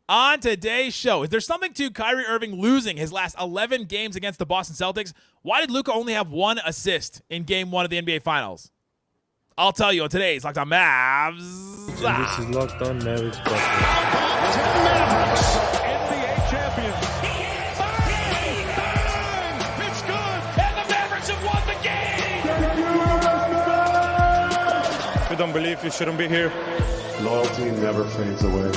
On today's show, is there something to Kyrie Irving losing his last 11 games against the Boston Celtics? Why did Luka only have 1 assist in Game 1 of the NBA Finals? I'll tell you on today's Locked On Mavs. And this is Locked On Mavericks. Mavericks, NBA champions. Bang! It's good, and the Mavericks have won the game. If you don't believe, you shouldn't be here. Loyalty never fades away.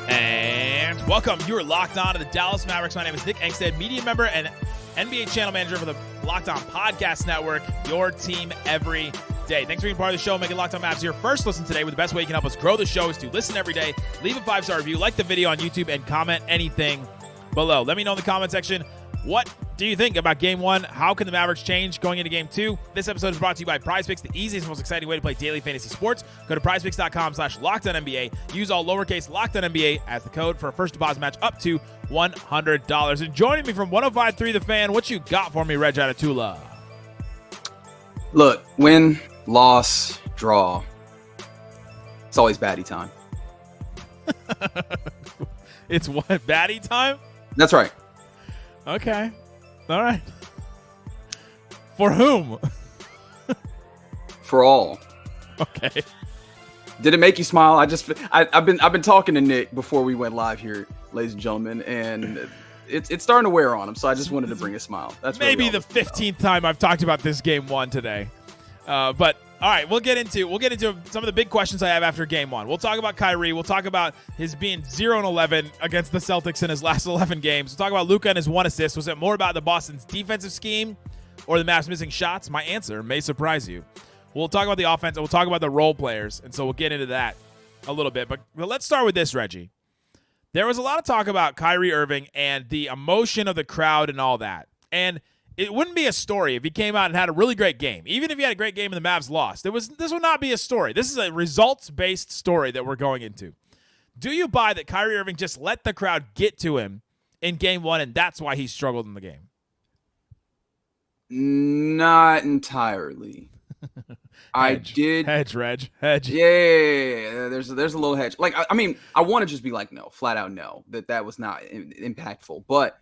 And welcome. You are locked on to the Dallas Mavericks. My name is Nick Angstadt, media member and NBA channel manager for the Locked On Podcast Network, your team every day. Thanks for being part of the show. Making Locked On Mavs your first listen today. With the best way you can help us grow the show is to listen every day, leave a 5-star review, like the video on YouTube, and comment anything below. Let me know in the comment section, what do you think about Game 1? How can the Mavericks change going into Game 2? This episode is brought to you by PrizePicks, the easiest, most exciting way to play daily fantasy sports. Go to prizepicks.com/LockedOnNBA. Use all lowercase LockedOnNBA as the code for a first deposit match up to $100. And joining me from 105.3 The Fan, what you got for me, Reggie Adetula? Look, win, loss, draw. It's always baddie time. It's what? Baddie time? That's right. Okay. All right. For whom? For all. Okay. Did it make you smile? I've been talking to Nick before we went live here, ladies and gentlemen, and it's starting to wear on him. So I just wanted to bring a smile. That's maybe the 15th time I've talked about this Game 1 today. But all right, we'll get into some of the big questions I have after Game 1. We'll talk about Kyrie. We'll talk about his being 0-11 against the Celtics in his last 11 games. We'll talk about Luka and his 1 assist. Was it more about the Boston's defensive scheme or the Mavs missing shots? My answer may surprise you. We'll talk about the offense, and we'll talk about the role players, and so we'll get into that a little bit. But let's start with this, Reggie. There was a lot of talk about Kyrie Irving and the emotion of the crowd and all that. And it wouldn't be a story if he came out and had a really great game. Even if he had a great game and the Mavs lost. This would not be a story. This is a results-based story that we're going into. Do you buy that Kyrie Irving just let the crowd get to him in Game 1, and that's why he struggled in the game? Not entirely. Hedge, Reg. Hedge. Yeah. There's a little hedge. Like, I mean, I want to just be like, no, flat out no, that was not impactful. But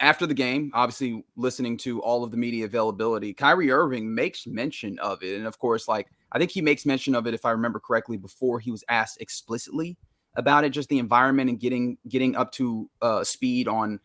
after the game, obviously listening to all of the media availability, Kyrie Irving makes mention of it. And of course, like, I think he makes mention of it, if I remember correctly, before he was asked explicitly about it, just the environment and getting up to speed on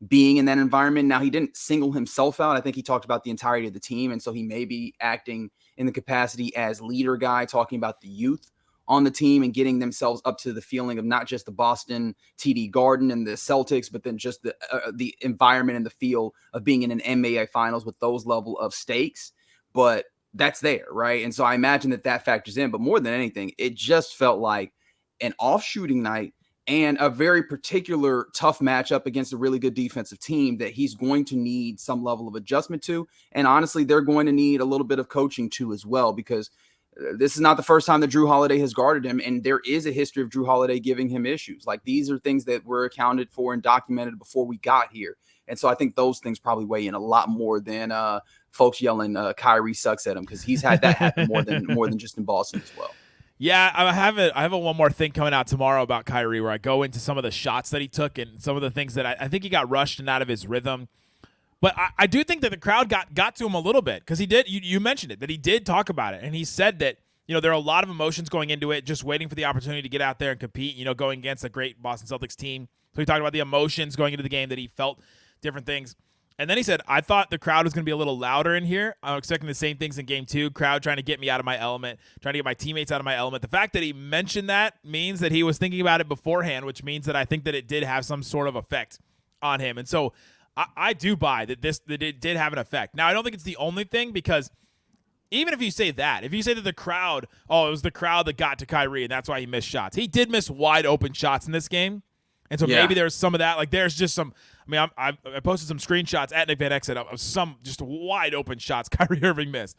being in that environment. Now, he didn't single himself out. I think he talked about the entirety of the team. And so he may be acting in the capacity as leader guy, talking about the youth on the team and getting themselves up to the feeling of not just the Boston TD Garden and the Celtics, but then just the environment and the feel of being in an NBA Finals with those level of stakes. But that's there, right? And so I imagine that factors in. But more than anything, it just felt like an off shooting night and a very particular tough matchup against a really good defensive team that he's going to need some level of adjustment to. And honestly, they're going to need a little bit of coaching too as well, because this is not the first time that Drew Holiday has guarded him, and there is a history of Drew Holiday giving him issues. Like, these are things that were accounted for and documented before we got here. And so I think those things probably weigh in a lot more than folks yelling Kyrie sucks at him, because he's had that happen more than just in Boston as well. Yeah, I have one more thing coming out tomorrow about Kyrie, where I go into some of the shots that he took and some of the things that I think he got rushed and out of his rhythm. But I do think that the crowd got to him a little bit, because he did. You mentioned it, that he did talk about it, and he said that, there are a lot of emotions going into it, just waiting for the opportunity to get out there and compete, going against a great Boston Celtics team. So he talked about the emotions going into the game, that he felt different things. And then he said, I thought the crowd was going to be a little louder in here. I'm expecting the same things in Game 2, crowd trying to get me out of my element, trying to get my teammates out of my element. The fact that he mentioned that means that he was thinking about it beforehand, which means that I think that it did have some sort of effect on him. And so I do buy that it did have an effect. Now, I don't think it's the only thing, because even if you say that, if you say that the crowd, it was the crowd that got to Kyrie and that's why he missed shots. He did miss wide open shots in this game. And so maybe there's some of that. Like, there's just some, I posted some screenshots at Nick Van Exit of some just wide open shots Kyrie Irving missed.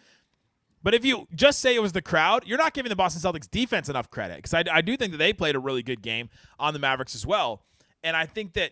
But if you just say it was the crowd, you're not giving the Boston Celtics defense enough credit, because I do think that they played a really good game on the Mavericks as well. And I think that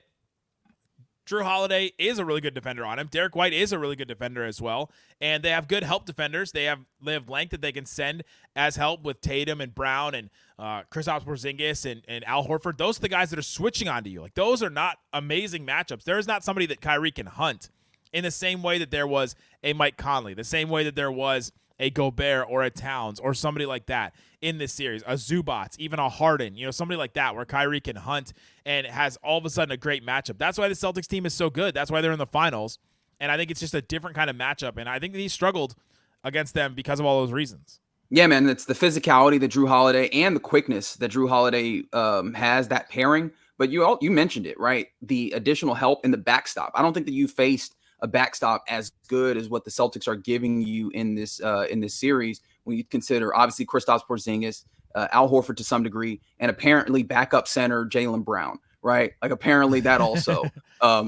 Drew Holiday is a really good defender on him. Derek White is a really good defender as well. And they have good help defenders. They have length that they can send as help with Tatum and Brown and Kristaps Porzingis and Al Horford. Those are the guys that are switching onto you. Like, those are not amazing matchups. There is not somebody that Kyrie can hunt in the same way that there was a Mike Conley, the same way that there was a Gobert or a Towns or somebody like that in this series, a Zubats, even a Harden, somebody like that where Kyrie can hunt and has all of a sudden a great matchup. That's why the Celtics team is so good. That's why they're in the finals. And I think it's just a different kind of matchup. And I think that he struggled against them because of all those reasons. Yeah, man, it's the physicality that Drew Holiday and the quickness that Drew Holiday has, that pairing. But you mentioned it, right? The additional help in the backstop. I don't think that you faced a backstop as good as what the Celtics are giving you in this series when you consider obviously Kristaps Porzingis, Al Horford to some degree, and apparently backup center Jaylen Brown, right? Like apparently that also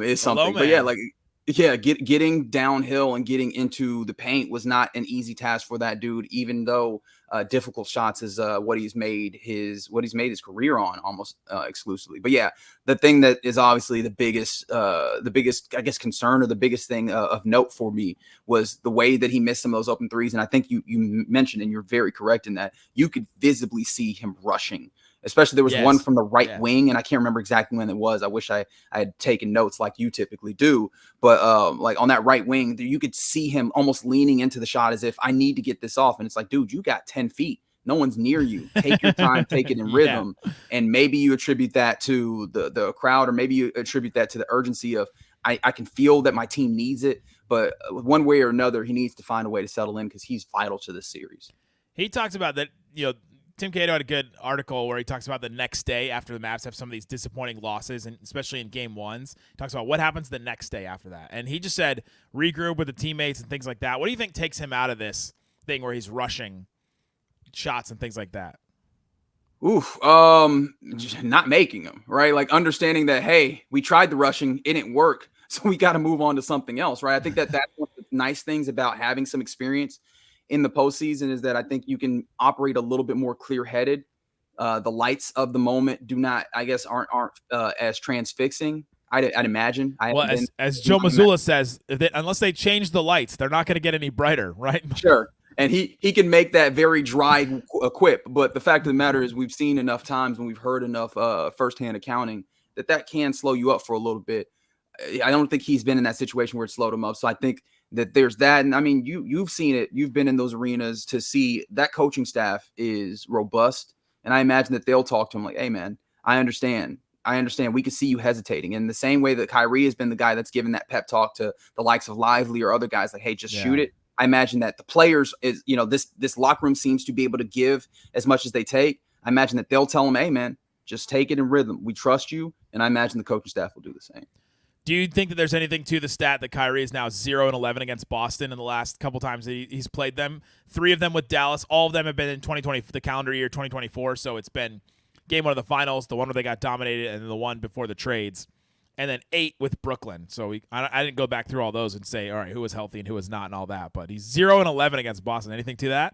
is something. But yeah, getting downhill and getting into the paint was not an easy task for that dude, even though difficult shots is what he's made his career on almost exclusively. But yeah, the thing that is obviously the biggest I guess concern, or the biggest thing of note for me, was the way that he missed some of those open threes. And I think you mentioned, and you're very correct in that, you could visibly see him rushing. Especially there was one from the right wing, and I can't remember exactly when it was. I wish I had taken notes like you typically do. But like on that right wing, you could see him almost leaning into the shot as if, I need to get this off. And it's like, dude, you got 10 feet. No one's near you. Take your time, take it in rhythm. And maybe you attribute that to the crowd, or maybe you attribute that to the urgency of, I can feel that my team needs it. But one way or another, he needs to find a way to settle in because he's vital to this series. He talks about that, Tim Cato had a good article where he talks about the next day after the Mavs have some of these disappointing losses, and especially in game ones. He talks about what happens the next day after that. And he just said regroup with the teammates and things like that. What do you think takes him out of this thing where he's rushing shots and things like that? Not making them, right? Like understanding that, hey, we tried the rushing, it didn't work, so we got to move on to something else, right? I think that's one of the nice things about having some experience in the postseason, is that I think you can operate a little bit more clear-headed. The lights of the moment aren't as transfixing. I'd imagine. As Joe Mazzulla says, unless they change the lights, they're not going to get any brighter, right? Sure. And he can make that very dry quip. But the fact of the matter is, we've seen enough times and we've heard enough firsthand accounting that can slow you up for a little bit. I don't think he's been in that situation where it slowed him up. So I think that there's that. And I mean, you've seen it. You've been in those arenas to see that coaching staff is robust. And I imagine that they'll talk to him like, hey, man, I understand. We can see you hesitating. In the same way that Kyrie has been the guy that's given that pep talk to the likes of Lively or other guys, like, hey, just shoot it. I imagine that the players is, this locker room seems to be able to give as much as they take. I imagine that they'll tell him, hey, man, just take it in rhythm. We trust you. And I imagine the coaching staff will do the same. Do you think that there's anything to the stat that Kyrie is now 0-11 against Boston in the last couple times that he's played them? 3 of them with Dallas. All of them have been in 2020, the calendar year 2024. So it's been game 1 of the finals, the one where they got dominated, and then the one before the trades, and then 8 with Brooklyn. So I didn't go back through all those and say, all right, who was healthy and who was not and all that. But he's 0-11 against Boston. Anything to that?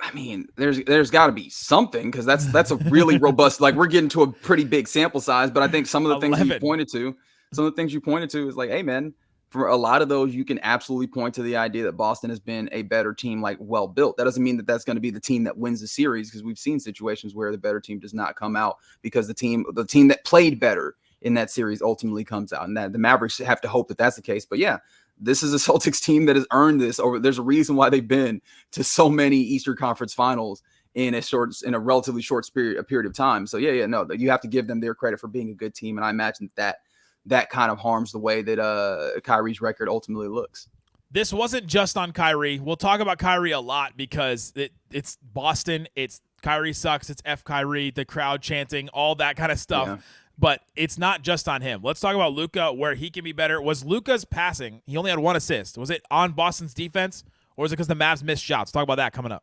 I mean, there's got to be something, because that's a really robust. Like, we're getting to a pretty big sample size. But I think some of the things you pointed to is like, hey, man, for a lot of those, you can absolutely point to the idea that Boston has been a better team, like well built. That doesn't mean that that's going to be the team that wins the series, because we've seen situations where the better team does not come out because the team that played better in that series ultimately comes out. And that the Mavericks have to hope that that's the case. But yeah, this is a Celtics team that has earned this over. There's a reason why they've been to so many Eastern Conference finals in a relatively short period of time. So no, you have to give them their credit for being a good team. And I imagine that kind of harms the way that Kyrie's record ultimately looks. This wasn't just on Kyrie. We'll talk about Kyrie a lot because it's Boston. It's Kyrie sucks. It's F Kyrie, the crowd chanting, all that kind of stuff. Yeah. But it's not just on him. Let's talk about Luka, where he can be better. Was Luka's passing? He only had 1 assist. Was it on Boston's defense, or was it because the Mavs missed shots? Talk about that coming up.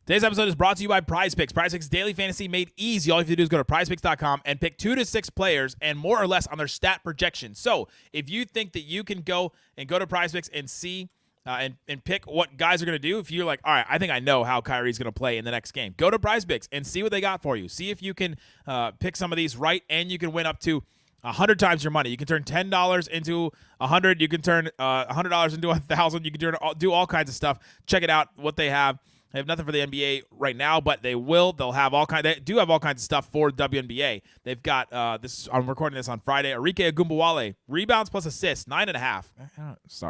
Today's episode is brought to you by PrizePicks. PrizePicks daily fantasy made easy. All you have to do is go to PrizePicks.com and pick 2 to 6 players and more or less on their stat projection. So if you think that you can go to PrizePicks and see and pick what guys are going to do. If you're like, all right, I think I know how Kyrie's going to play in the next game, go to PrizePicks and see what they got for you. See if you can pick some of these right, and you can win up to 100 times your money. You can turn $10 into 100. You can turn $100 into 1,000. You can do all kinds of stuff. Check it out, what they have. They have nothing for the NBA right now, but they will. They'll have all kinds. They do have all kinds of stuff for WNBA. They've got this. I'm recording this on Friday. Arike Agumbawale, rebounds plus assists, 9.5.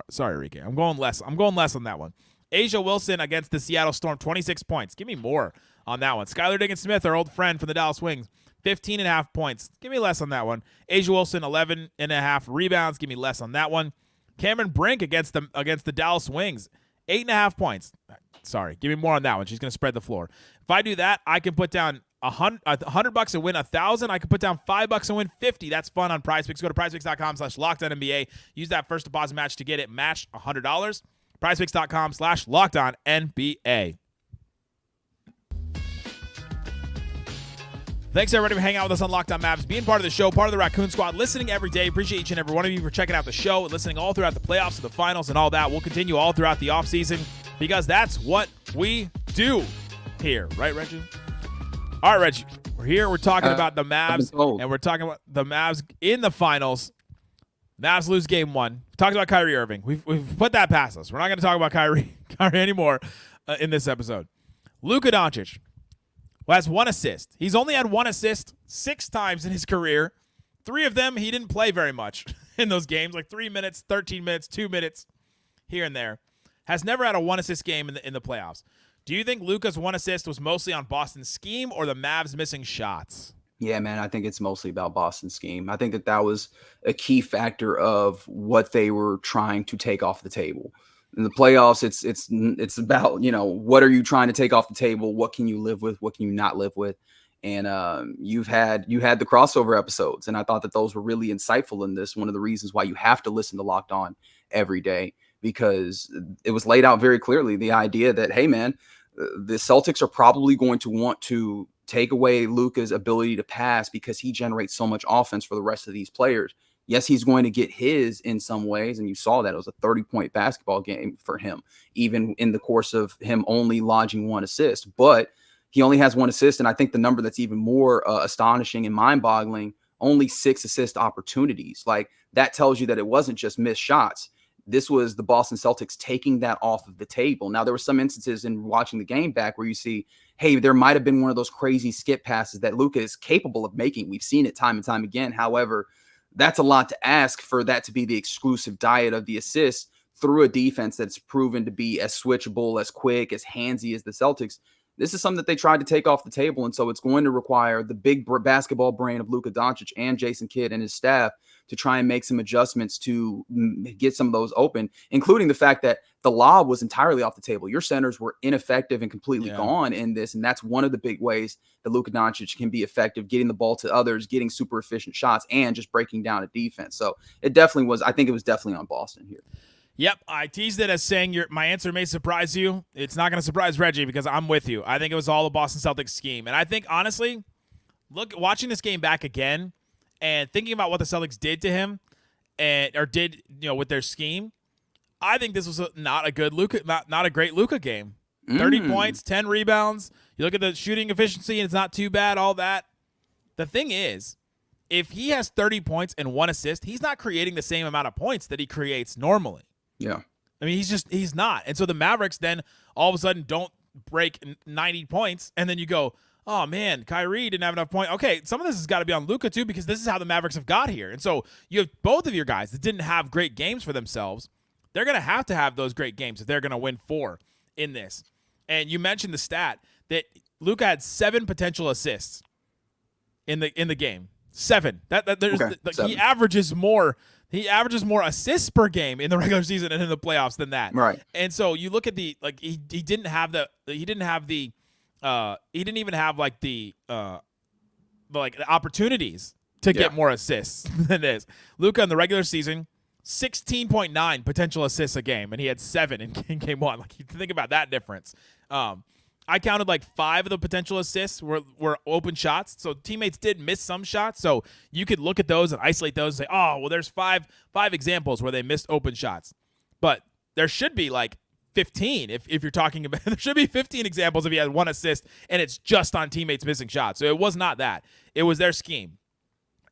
Sorry, Arike. I'm going less. I'm going less on that one. Asia Wilson against the Seattle Storm, 26 points. Give me more on that one. Skylar Diggins-Smith, our old friend from the Dallas Wings, 15.5 points. Give me less on that one. Asia Wilson, 11.5 rebounds. Give me less on that one. Cameron Brink against the Dallas Wings, 8.5 points. Sorry, give me more on that one. She's going to spread the floor. If I do that, I can put down $100 and win 1,000. I can put down $5 and win 50. That's fun on PrizePicks. Go to PrizePicks.com/LockedOnNBA. Use that first deposit match to get it matched $100. PrizePicks.com/LockedOnNBA. Thanks, everybody, for hanging out with us on Locked On Mavs, being part of the show, part of the Raccoon Squad, listening every day. Appreciate each and every one of you for checking out the show and listening all throughout the playoffs and the finals and all that. We'll continue all throughout the offseason because that's what we do here. Right, Reggie? All right, Reggie. We're here. We're talking about the Mavs, and we're talking about the Mavs in the finals. Mavs lose game one. We talked about Kyrie Irving. We've put that past us. We're not going to talk about Kyrie anymore in this episode. Luka Doncic has 1 assist. He's only had 1 assist 6 times in his career. 3 of them, he didn't play very much in those games, like 3 minutes, 13 minutes, 2 minutes here and there. Has never had a 1 assist game in the playoffs. Do you think Luka's 1 assist was mostly on Boston's scheme or the Mavs missing shots? Yeah, man, I think it's mostly about Boston's scheme. I think that was a key factor of what they were trying to take off the table. In the playoffs, it's about, what are you trying to take off the table? What can you live with? What can you not live with? And you had the crossover episodes, and I thought that those were really insightful in this. One of the reasons why you have to listen to Locked On every day, because it was laid out very clearly, the idea that, hey, man, the Celtics are probably going to want to take away Luka's ability to pass because he generates so much offense for the rest of these players. Yes, he's going to get his in some ways, and you saw that it was a 30-point basketball game for him, even in the course of him only lodging 1 assist. But he only has 1 assist, and I think the number that's even more astonishing and mind-boggling, only 6 assist opportunities. Like, that tells you that it wasn't just missed shots. This was the Boston Celtics taking that off of the table. Now, there were some instances in watching the game back where you see, hey, there might have been one of those crazy skip passes that Luka is capable of making. We've seen it time and time again. However, that's a lot to ask for that to be the exclusive diet of the assist through a defense that's proven to be as switchable, as quick, as handsy as the Celtics. This is something that they tried to take off the table, and so it's going to require the big basketball brain of Luka Doncic and Jayson Kidd and his staff to try and make some adjustments to get some of those open, including the fact that the lob was entirely off the table. Your centers were ineffective and completely gone in this, and that's one of the big ways that Luka Doncic can be effective, getting the ball to others, getting super efficient shots, and just breaking down a defense. So it definitely was – I think it was definitely on Boston here. Yep, I teased it as saying my answer may surprise you. It's not going to surprise Reggie because I'm with you. I think it was all the Boston Celtics scheme. And I think, honestly, watching this game back again and thinking about what the Celtics did to him with their scheme, I think this was not a great Luka game. 30 points, 10 rebounds. You look at the shooting efficiency, and it's not too bad, all that. The thing is, if he has 30 points and 1 assist, he's not creating the same amount of points that he creates normally. Yeah. I mean, he's not. And so the Mavericks then all of a sudden don't break 90 points, and then you go, oh, man, Kyrie didn't have enough points. Okay, some of this has got to be on Luka, too, because this is how the Mavericks have got here. And so you have both of your guys that didn't have great games for themselves. They're going to have those great games if they're going to win 4 in this. And you mentioned the stat that Luka had 7 potential assists in the game. 7. Seven. He averages more. He averages more assists per game in the regular season and in the playoffs than that. Right. And so you look at he didn't even have the opportunities to get more assists than this. Luka in the regular season, 16.9 potential assists a game, and he had 7 in game 1. Like, you think about that difference. I counted 5 of the potential assists were open shots. So teammates did miss some shots. So you could look at those and isolate those and say, oh, well, there's five examples where they missed open shots. But there should be like 15 if you're talking about there should be 15 examples if he had 1 assist and it's just on teammates missing shots. So it was not that. It was their scheme.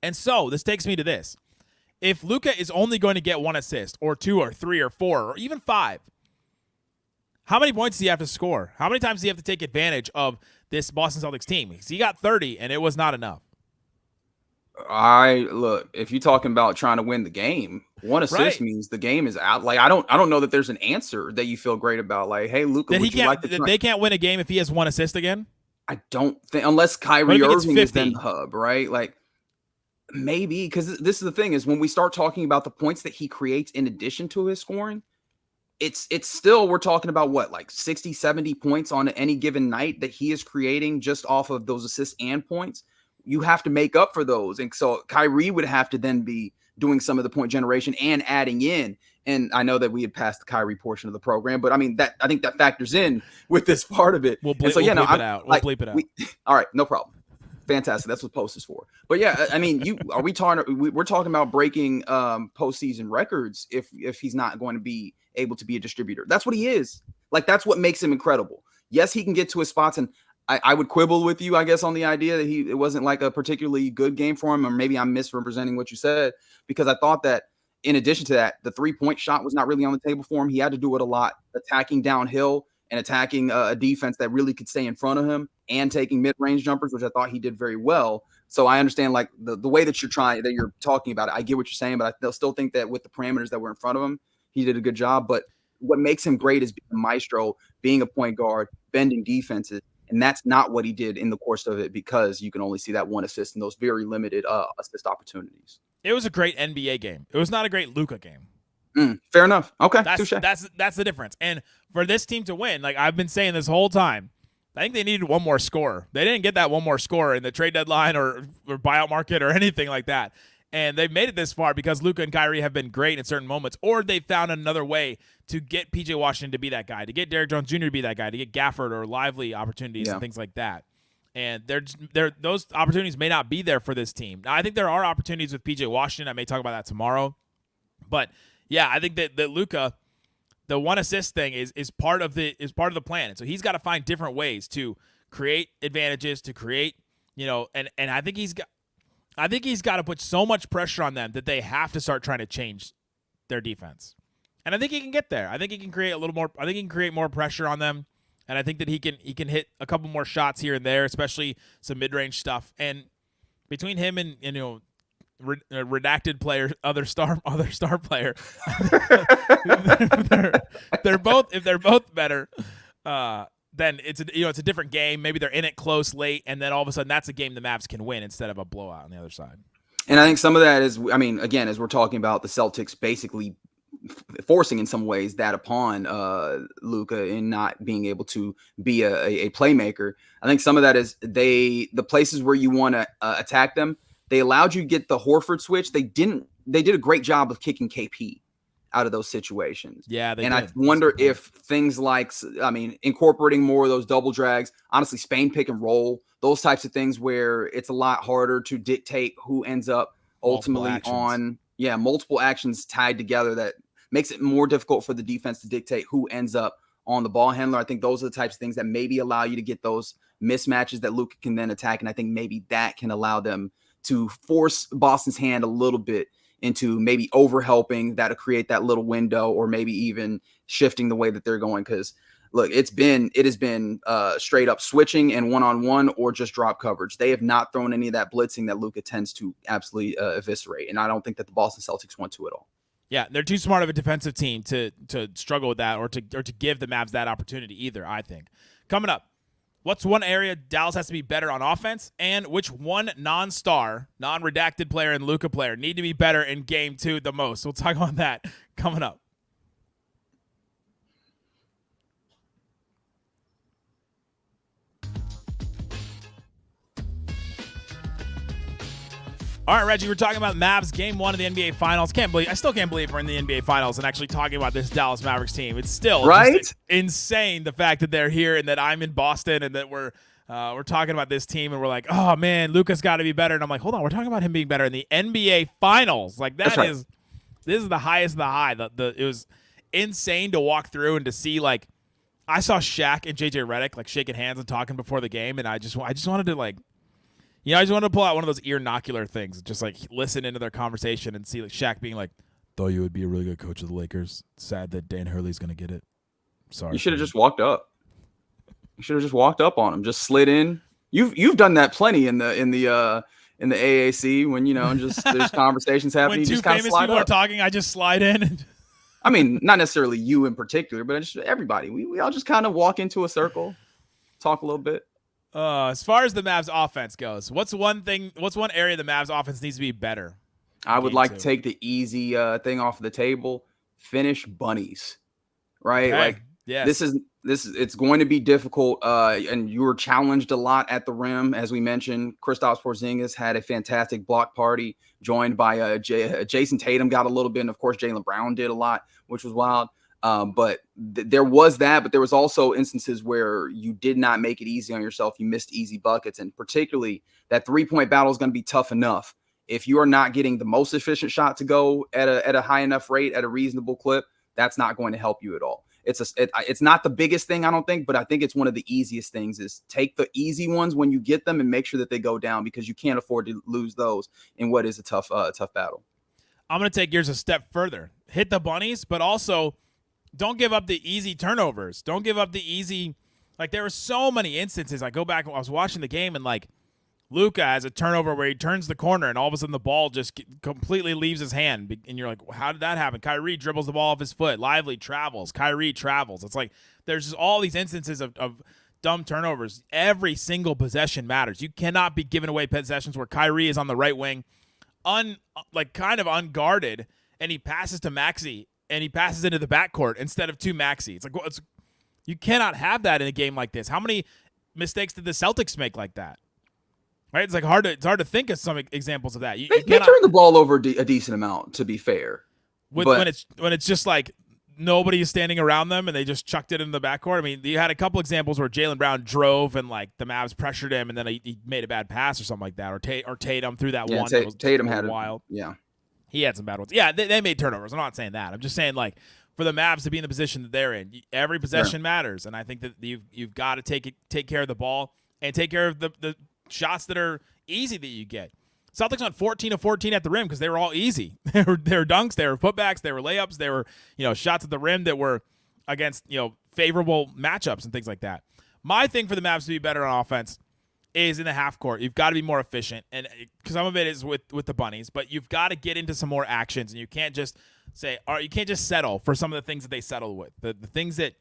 And so this takes me to this. If Luka is only going to get 1 assist or 2 or 3 or 4 or even 5, how many points does he have to score? How many times does he have to take advantage of this Boston Celtics team? Because he got 30 and it was not enough. Look, if you're talking about trying to win the game, 1 assist means the game is out. Like I don't know that there's an answer that you feel great about. Like, hey, Luka, would you like to? They can't win a game if he has 1 assist again. I don't think, unless Kyrie Irving is then the hub, right? Like maybe, because this is the thing is when we start talking about the points that he creates in addition to his scoring, it's still, we're talking about what, like 60, 70 points on any given night that he is creating just off of those assists and points. You have to make up for those. And so Kyrie would have to then be doing some of the point generation and adding in. And I know that we had passed the Kyrie portion of the program, but I mean, I think that factors in with this part of it. We'll bleep it out. We'll bleep it out. All right, no problem. Fantastic. That's what post is for. But yeah, I mean, we're talking about breaking postseason records if he's not going to be able to be a distributor. That's what he is. Like, that's what makes him incredible. Yes, he can get to his spots, and I would quibble with you, I guess, on the idea that it wasn't like a particularly good game for him, or maybe I'm misrepresenting what you said, because I thought that in addition to that, the 3-point shot was not really on the table for him. He had to do it a lot, attacking downhill and attacking a defense that really could stay in front of him and taking mid-range jumpers, which I thought he did very well. So I understand like the way that you're talking about it. I get what you're saying, but I still think that with the parameters that were in front of him, he did a good job. But what makes him great is being a maestro, being a point guard, bending defenses. And that's not what he did in the course of it, because you can only see that 1 assist in those very limited assist opportunities. It was a great NBA game. It was not a great Luka game. Fair enough. Okay. That's the difference. And for this team to win, like I've been saying this whole time, I think they needed 1 more scorer. They didn't get that 1 more scorer in the trade deadline or buyout market or anything like that. And they've made it this far because Luka and Kyrie have been great in certain moments, or they found another way to get P.J. Washington to be that guy, to get Derrick Jones Jr. to be that guy, to get Gafford or Lively opportunities and things like that. And those opportunities may not be there for this team. Now, I think there are opportunities with P.J. Washington. I may talk about that tomorrow. But, yeah, I think that Luka, the 1 assist thing is part of the plan. And so he's got to find different ways to create advantages, to create, and I think he's got to put so much pressure on them that they have to start trying to change their defense. And I think he can get there. I think he can create a little more. I think he can create more pressure on them, and I think that he can hit a couple more shots here and there, especially some mid-range stuff. And between him and redacted player, other star player, they're both, if they're both better, then it's a different game. Maybe they're in it close late, and then all of a sudden that's a game the Mavs can win instead of a blowout on the other side. And I think some of that is, I mean, again, as we're talking about the Celtics basically forcing in some ways that upon Luka in not being able to be a playmaker. I think some of that is the places where you want to attack them, they allowed you to get the Horford switch. They did a great job of kicking KP out of those situations. Yeah. I wonder if things like, incorporating more of those double drags, honestly, Spain pick and roll, those types of things where it's a lot harder to dictate who ends up ultimately on multiple actions tied together, that makes it more difficult for the defense to dictate who ends up on the ball handler. I think those are the types of things that maybe allow you to get those mismatches that Luka can then attack. And I think maybe that can allow them to force Boston's hand a little bit into maybe over-helping, that'll create that little window, or maybe even shifting the way that they're going. Because look, it has been straight up switching and one-on-one or just drop coverage. They have not thrown any of that blitzing that Luka tends to absolutely eviscerate. And I don't think that the Boston Celtics want to at all. Yeah, they're too smart of a defensive team to struggle with that or to give the Mavs that opportunity either, I think. Coming up, what's one area Dallas has to be better on offense, and which one non-star, non-redacted player and Luka player need to be better in Game 2 the most? We'll talk about that coming up. All right, Reggie, we're talking about Mavs Game 1 of the NBA Finals. I still can't believe we're in the NBA Finals and actually talking about this Dallas Mavericks team. It's still just insane, the fact that they're here and that I'm in Boston and that we're talking about this team and we're like, oh man, Luka's got to be better. And I'm like, hold on, we're talking about him being better in the NBA Finals. Like this is the highest of the high. insane to walk through and to see, like, I saw Shaq and JJ Redick like shaking hands and talking before the game, and I just wanted to, like, I just wanted to pull out one of those ear-nocular things, just like listen into their conversation and see like Shaq being like, "Thought you would be a really good coach of the Lakers. Sad that Dan Hurley's gonna get it. Sorry." You should have just walked up. You should have just walked up on him, just slid in. You've done that plenty in the AAC when just there's conversations happening. When two famous people are talking, I just slide in. I mean, not necessarily you in particular, but just everybody. We all just kind of walk into a circle, talk a little bit. As far as the Mavs offense goes, what's one area the Mavs offense needs to be better? I would like to take the easy thing off the table. Finish bunnies, right? Okay. Like yes. it's going to be difficult. And you were challenged a lot at the rim, as we mentioned. Kristaps Porzingis had a fantastic block party, joined by Jayson Tatum got a little bit, and of course Jaylen Brown did a lot, which was wild. But there was that, but there was also instances where you did not make it easy on yourself. You missed easy buckets, and particularly that 3-point battle is going to be tough enough. If you are not getting the most efficient shot to go at a high enough rate, at a reasonable clip, that's not going to help you at all. It's not the biggest thing, I don't think, but I think it's one of the easiest things is take the easy ones when you get them and make sure that they go down, because you can't afford to lose those in what is a tough battle. I'm going to take yours a step further. Hit the bunnies, but also don't give up the easy turnovers. Don't give up the easy, like there were so many instances. I go back, I was watching the game, and like Luka has a turnover where he turns the corner and all of a sudden the ball just completely leaves his hand. And you're like, how did that happen? Kyrie dribbles the ball off his foot. Lively travels. Kyrie travels. It's like there's just all these instances of dumb turnovers. Every single possession matters. You cannot be giving away possessions where Kyrie is on the right wing, kind of unguarded, and he passes to Maxey and he passes into the backcourt instead of to Maxey. It's like, you cannot have that in a game like this. How many mistakes did the Celtics make like that? Right, it's hard to think of some examples of that. They turned the ball over a decent amount, to be fair. When it's just like nobody is standing around them and they just chucked it in the backcourt. I mean, you had a couple examples where Jaylen Brown drove and like the Mavs pressured him and then he made a bad pass or something like that, or Tatum threw that one. Tatum had wild. Yeah, he had some bad ones. Yeah, they made turnovers. I'm not saying that. I'm just saying like for the Mavs to be in the position that they're in, every possession matters, and I think that you've got to take care of the ball and take care of the shots that are easy that you get. Celtics went 14 of 14 at the rim because they were all easy. They were dunks, they were putbacks, they were layups, they were shots at the rim that were against favorable matchups and things like that. My thing for the Mavs to be better on offense is in the half court. You've got to be more efficient, and some of it is with the bunnies, but you've got to get into some more actions, and you can't just settle for some of the things that they settled with. The things that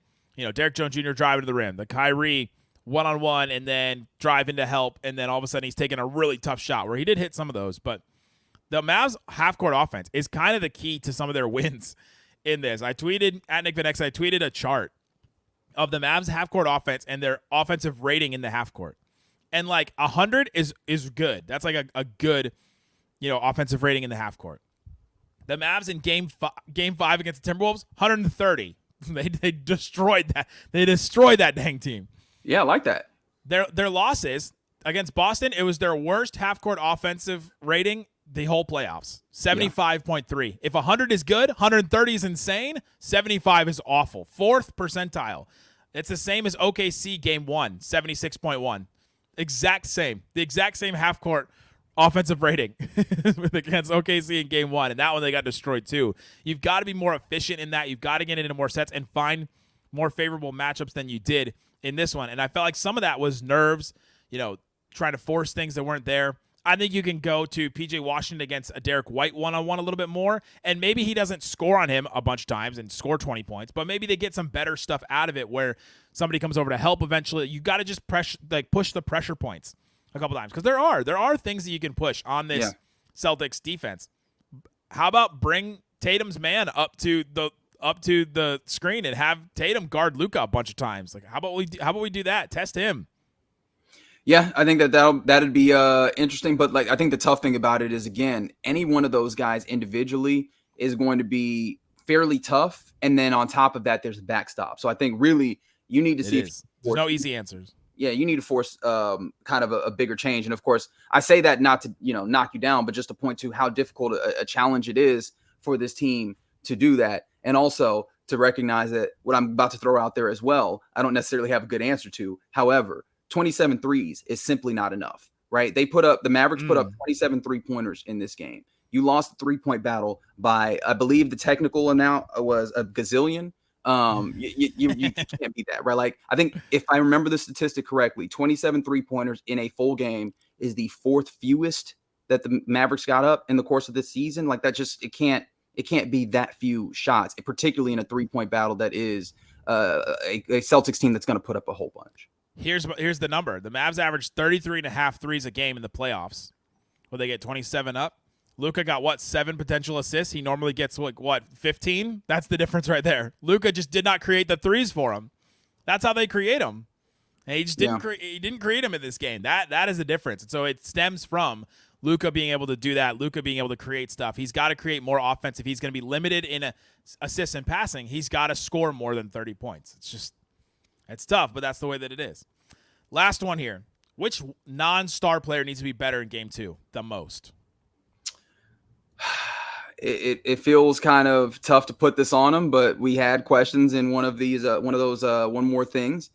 Derrick Jones Jr. driving to the rim, the Kyrie one-on-one and then drive into help, and then all of a sudden he's taking a really tough shot where he did hit some of those. But the Mavs half-court offense is kind of the key to some of their wins in this. I tweeted at Nick Van X, I tweeted a chart of the Mavs half-court offense and their offensive rating in the half-court. And like 100 is good. That's like a good offensive rating in the half-court. The Mavs in game 5 against the Timberwolves, 130. They destroyed that. They destroyed that dang team. Yeah, I like that. Their losses against Boston, it was their worst half-court offensive rating the whole playoffs, 75.3. Yeah. If 100 is good, 130 is insane, 75 is awful. 4th percentile. It's the same as OKC game 1, 76.1. The exact same half-court offensive rating against OKC in game 1, and that one they got destroyed too. You've got to be more efficient in that. You've got to get into more sets and find more favorable matchups than you did in this one. And I felt like some of that was nerves, trying to force things that weren't there. I think you can go to PJ Washington against a Derrick White one-on-one a little bit more, and maybe he doesn't score on him a bunch of times and score 20 points, but maybe they get some better stuff out of it where somebody comes over to help eventually. You got to just push the pressure points a couple times, because there are things that you can push on this Celtics defense. How about bring Tatum's man up to the screen and have Tatum guard Luka a bunch of times? Like, how about we do that? Test him. Yeah, I think that'd be interesting. But like, I think the tough thing about it is, again, any one of those guys individually is going to be fairly tough. And then on top of that, there's a backstop. So I think really you need to see. There's no easy answers. Yeah, you need to force kind of a bigger change. And of course, I say that not to knock you down, but just to point to how difficult a challenge it is for this team to do that. And also to recognize that what I'm about to throw out there as well, I don't necessarily have a good answer to. However, 27 threes is simply not enough, right? The Mavericks put up 27 3-pointers in this game. You lost the 3-point battle by, I believe the technical amount was a gazillion. You can't beat that, right? Like, I think if I remember the statistic correctly, 27 3-pointers in a full game is the 4th fewest that the Mavericks got up in the course of this season. Like, that just, it can't be that few shots, particularly in a 3-point battle that is a Celtics team that's going to put up a whole bunch. Here's the number. The Mavs averaged 33.5 threes a game in the playoffs. Will they get 27 up? Luka got 7 potential assists? He normally gets 15? That's the difference right there. Luka just did not create the threes for him. That's how they create them. And he just didn't create them in this game. That is the difference. And so it stems from Luka being able to do that, Luka being able to create stuff. He's got to create more offense. If he's going to be limited in assists and passing, he's got to score more than 30 points. It's tough, but that's the way that it is. Last one here. Which non-star player needs to be better in game 2 the most? It feels kind of tough to put this on him, but we had questions in one of those one more things.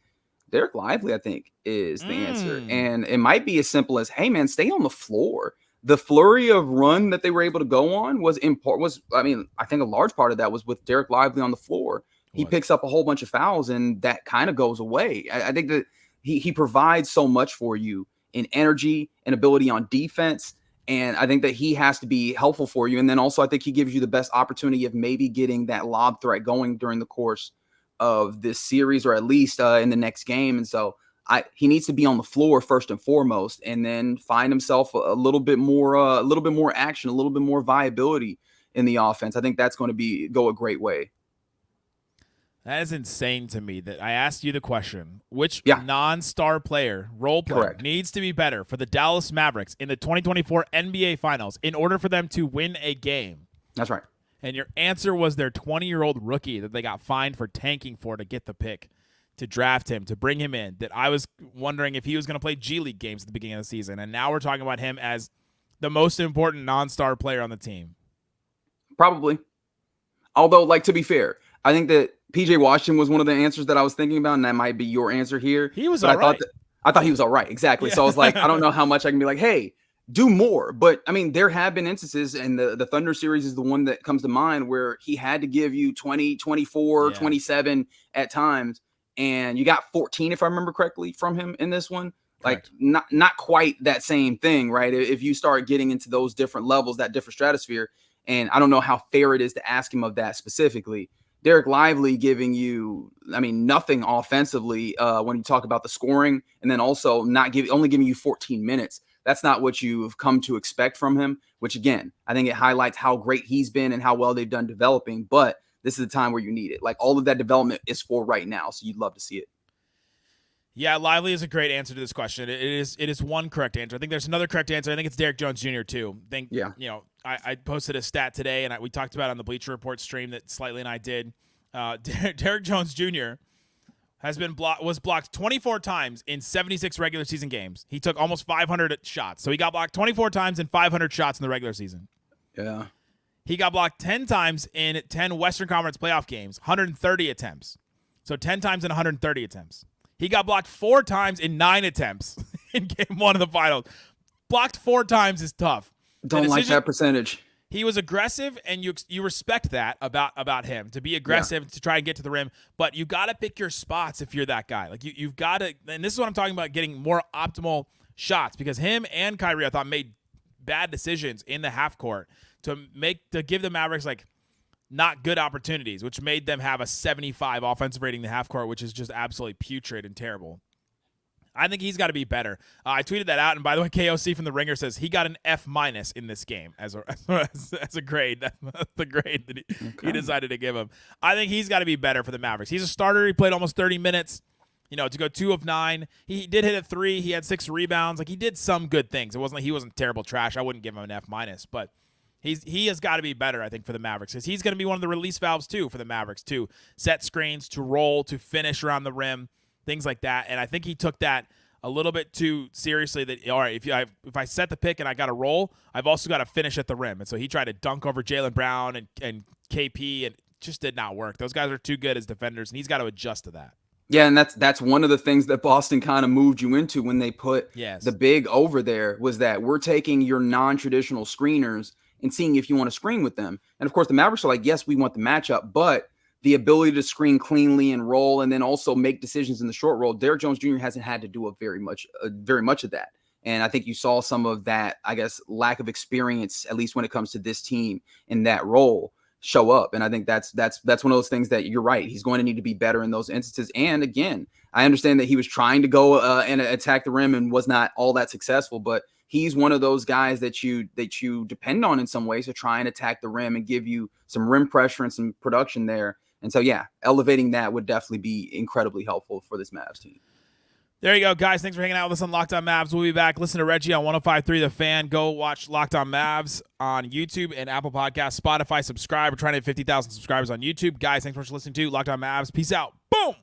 Dereck Lively, I think, is the answer. And it might be as simple as, hey, man, stay on the floor. The flurry of run that they were able to go on I think a large part of that was with Dereck Lively on the floor. He picks up a whole bunch of fouls, and that kind of goes away. I think that he provides so much for you in energy and ability on defense. And I think that he has to be helpful for you. And then also I think he gives you the best opportunity of maybe getting that lob threat going during the course of this series, or at least in the next game. And so he needs to be on the floor first and foremost, and then find himself a little bit more action, a little bit more viability in the offense. I think that's going to go a great way. That is insane to me that I asked you the question, which non-star player, role player, needs to be better for the Dallas Mavericks in the 2024 NBA Finals in order for them to win a game. That's right. And your answer was their 20-year-old rookie that they got fined for tanking for to get the pick, to draft him, to bring him in, that I was wondering if he was going to play G League games at the beginning of the season. And now we're talking about him as the most important non-star player on the team. Probably. Although, to be fair, I think that PJ Washington was one of the answers that I was thinking about, and that might be your answer here. He was all right. I thought he was all right. Exactly. Yeah. So I was like, I don't know how much I can be like, hey, do more. But I mean, there have been instances, and the Thunder series is the one that comes to mind, where he had to give you 20, 24, 27 at times. And you got 14, if I remember correctly, from him in this one. Correct. Like not quite that same thing, right? If you start getting into those different levels, that different stratosphere, and I don't know how fair it is to ask him of that specifically. Dereck Lively giving you, nothing offensively when you talk about the scoring, and then also only giving you 14 minutes. That's not what you've come to expect from him, which again, I think it highlights how great he's been and how well they've done developing, but this is the time where you need it. Like, all of that development is for right now, so you'd love to see it. Yeah, Lively is a great answer to this question. It is one correct answer. I think there's another correct answer. I think it's Derrick Jones Jr. too. I posted a stat today, and we talked about it on the Bleacher Report stream that Slightly and I did. Derrick Jones Jr. was blocked 24 times in 76 regular season games. He took almost 500 shots, so he got blocked 24 times in 500 shots in the regular season. Yeah. He got blocked 10 times in 10 Western Conference playoff games, 130 attempts. So 10 times in 130 attempts. He got blocked 4 times in 9 attempts in game 1 of the finals. Blocked 4 times is tough. Don't like that percentage. He was aggressive, and you respect that about him, to be aggressive, to try and get to the rim. But you got to pick your spots if you're that guy. Like, you've got to, and this is what I'm talking about, getting more optimal shots, because him and Kyrie, I thought, made bad decisions in the half court to give the Mavericks not good opportunities, which made them have a 75 offensive rating in the half court, which is just absolutely putrid and terrible. I think he's got to be better. I tweeted that out, and by the way, KOC from The Ringer says he got an F- in this game as a grade. That's the grade that he decided to give him. I think he's got to be better for the Mavericks. He's a starter. He played almost 30 minutes. To go 2 of 9. He did hit a 3. He had 6 rebounds. Like, he did some good things. It wasn't like he wasn't terrible trash. I wouldn't give him an F-, but he has got to be better, I think, for the Mavericks, because he's going to be one of the release valves too for the Mavericks, to set screens, to roll, to finish around the rim, things like that. And I think he took that a little bit too seriously, that, all right, if I set the pick and I got to roll, I've also got to finish at the rim. And so he tried to dunk over Jaylen Brown and KP and just did not work. Those guys are too good as defenders, and he's got to adjust to that. Yeah, and that's one of the things that Boston kind of moved you into when they put the big over there, was that we're taking your non-traditional screeners and seeing if you want to screen with them. And of course, the Mavericks are like, yes, we want the matchup, but the ability to screen cleanly and roll, and then also make decisions in the short roll. Derrick Jones Jr. hasn't had to do very much of that. And I think you saw some of that, I guess, lack of experience, at least when it comes to this team in that role, show up. And I think that's one of those things that you're right. He's going to need to be better in those instances. And again, I understand that he was trying to go and attack the rim and was not all that successful, but he's one of those guys that you depend on in some ways to try and attack the rim and give you some rim pressure and some production there. And so, yeah, elevating that would definitely be incredibly helpful for this Mavs team. There you go, guys. Thanks for hanging out with us on Locked On Mavs. We'll be back. Listen to Reggie on 105.3 The Fan. Go watch Locked On Mavs on YouTube and Apple Podcasts, Spotify. Subscribe. We're trying to hit 50,000 subscribers on YouTube. Guys, thanks so much for listening to Locked On Mavs. Peace out. Boom.